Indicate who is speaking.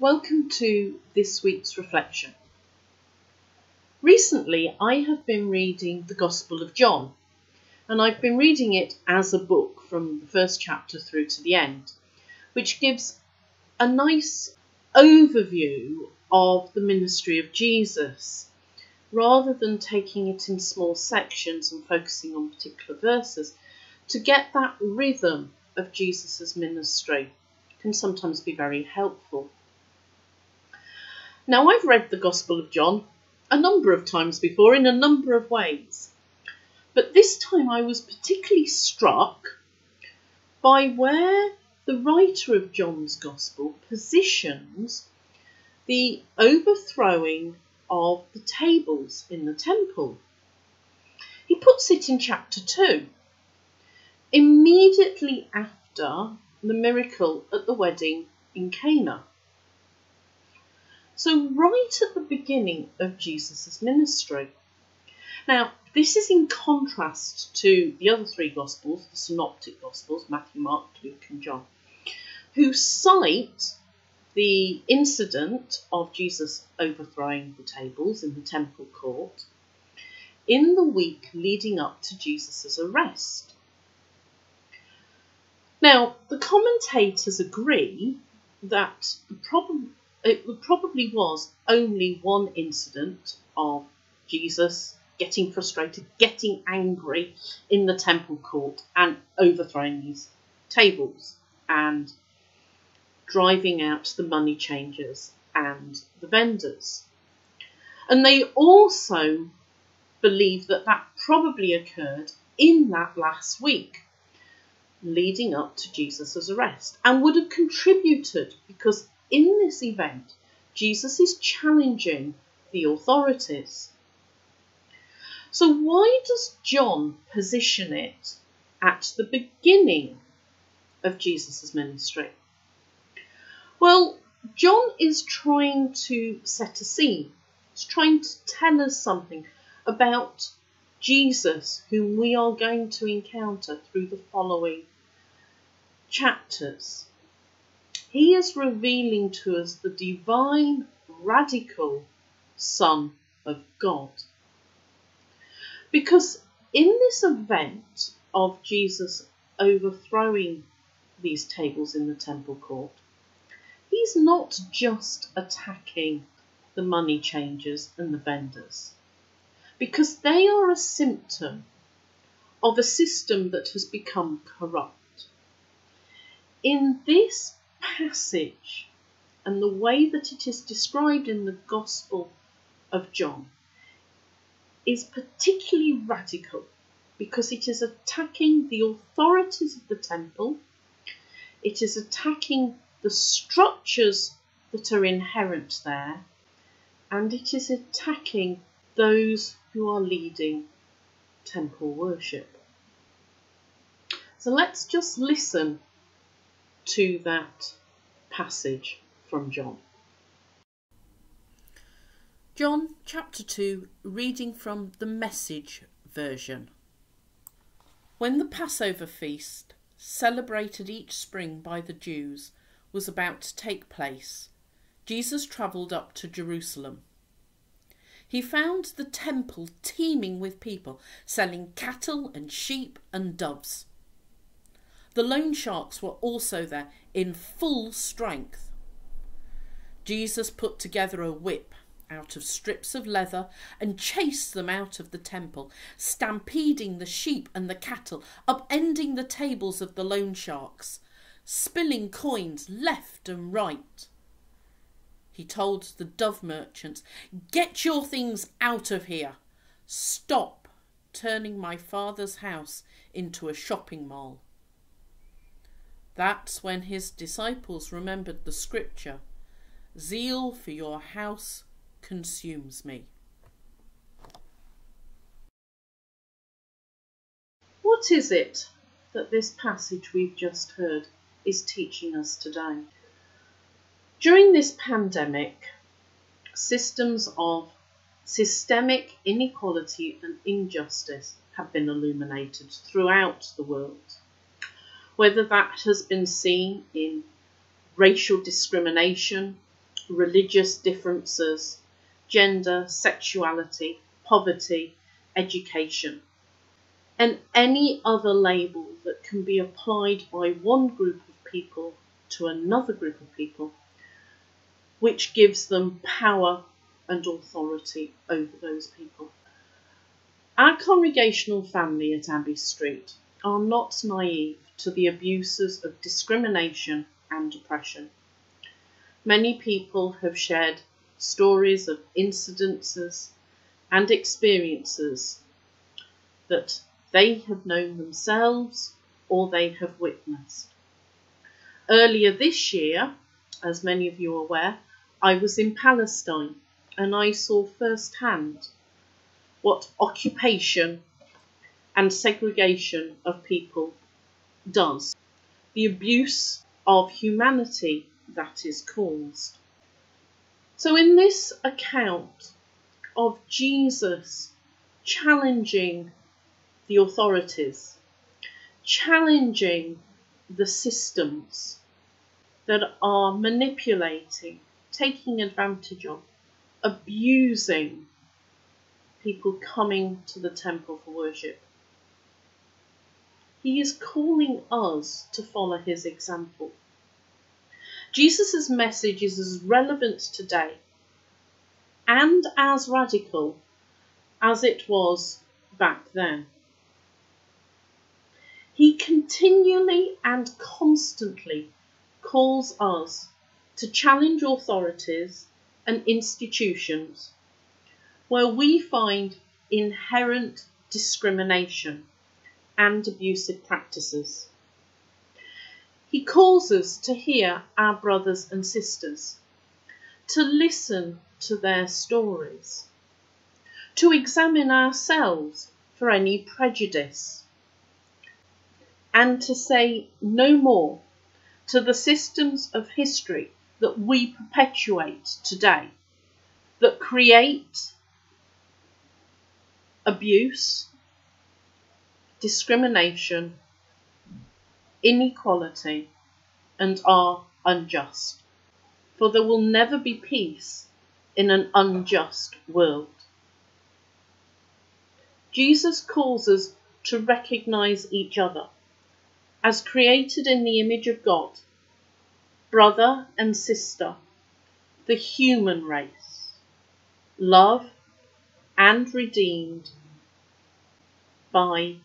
Speaker 1: Welcome to this week's reflection. Recently, I have been reading the Gospel of John, and I've been reading it as a book from the first chapter through to the end, which gives a nice overview of the ministry of Jesus, rather than taking it in small sections and focusing on particular verses. To get that rhythm of Jesus's ministry can sometimes be very helpful. Now, I've read the Gospel of John a number of times before in a number of ways, but this time I was particularly struck by where the writer of John's Gospel positions the overthrowing of the tables in the temple. He puts it in chapter 2, immediately after the miracle at the wedding in Cana. So right at the beginning of Jesus' ministry. Now, this is in contrast to the other three Gospels, the Synoptic Gospels, Matthew, Mark, Luke and John, who cite the incident of Jesus overthrowing the tables in the temple court in the week leading up to Jesus' arrest. Now, the commentators agree that it probably was only one incident of Jesus getting frustrated, getting angry in the temple court and overthrowing these tables and driving out the money changers and the vendors. And they also believe that that probably occurred in that last week leading up to Jesus' arrest, and would have contributed because in this event, Jesus is challenging the authorities. So why does John position it at the beginning of Jesus' ministry? Well, John is trying to set a scene. He's trying to tell us something about Jesus, whom we are going to encounter through the following chapters. He is revealing to us the divine, radical Son of God. Because in this event of Jesus overthrowing these tables in the temple court, he's not just attacking the money changers and the vendors, because they are a symptom of a system that has become corrupt. In this passage and the way that it is described in the Gospel of John is particularly radical because it is attacking the authorities of the temple, it is attacking the structures that are inherent there, and it is attacking those who are leading temple worship. So let's just listen to that passage from John.
Speaker 2: John chapter 2, reading from the Message version. When the Passover feast, celebrated each spring by the Jews, was about to take place, Jesus travelled up to Jerusalem. He found the temple teeming with people selling cattle and sheep and doves. The loan sharks were also there in full strength. Jesus put together a whip out of strips of leather and chased them out of the temple, stampeding the sheep and the cattle, upending the tables of the loan sharks, spilling coins left and right. He told the dove merchants, "Get your things out of here. Stop turning my Father's house into a shopping mall." That's when his disciples remembered the scripture, "Zeal for your house consumes me."
Speaker 1: What is it that this passage we've just heard is teaching us today? During this pandemic, systems of systemic inequality and injustice have been illuminated throughout the world. Whether that has been seen in racial discrimination religious differences, gender, sexuality, poverty, education, and any other label that can be applied by one group of people to another group of people, which gives them power and authority over those people. Our congregational family at Abbey Street are not naive to the abuses of discrimination and oppression. Many people have shared stories of incidences and experiences that they have known themselves or they have witnessed. Earlier this year, as many of you are aware, I was in Palestine and I saw firsthand what occupation and segregation of people does, the abuse of humanity that is caused. So in this account of Jesus challenging the authorities, challenging the systems that are manipulating, taking advantage of, abusing people coming to the temple for worship, he is calling us to follow his example. Jesus' message is as relevant today and as radical as it was back then. He continually and constantly calls us to challenge authorities and institutions where we find inherent discrimination and abusive practices. He calls us to hear our brothers and sisters, to listen to their stories, to examine ourselves for any prejudice, and to say no more to the systems of history that we perpetuate today, that create abuse, discrimination, inequality, and are unjust. For there will never be peace in an unjust world. Jesus calls us to recognise each other as created in the image of God, brother and sister, the human race, loved and redeemed by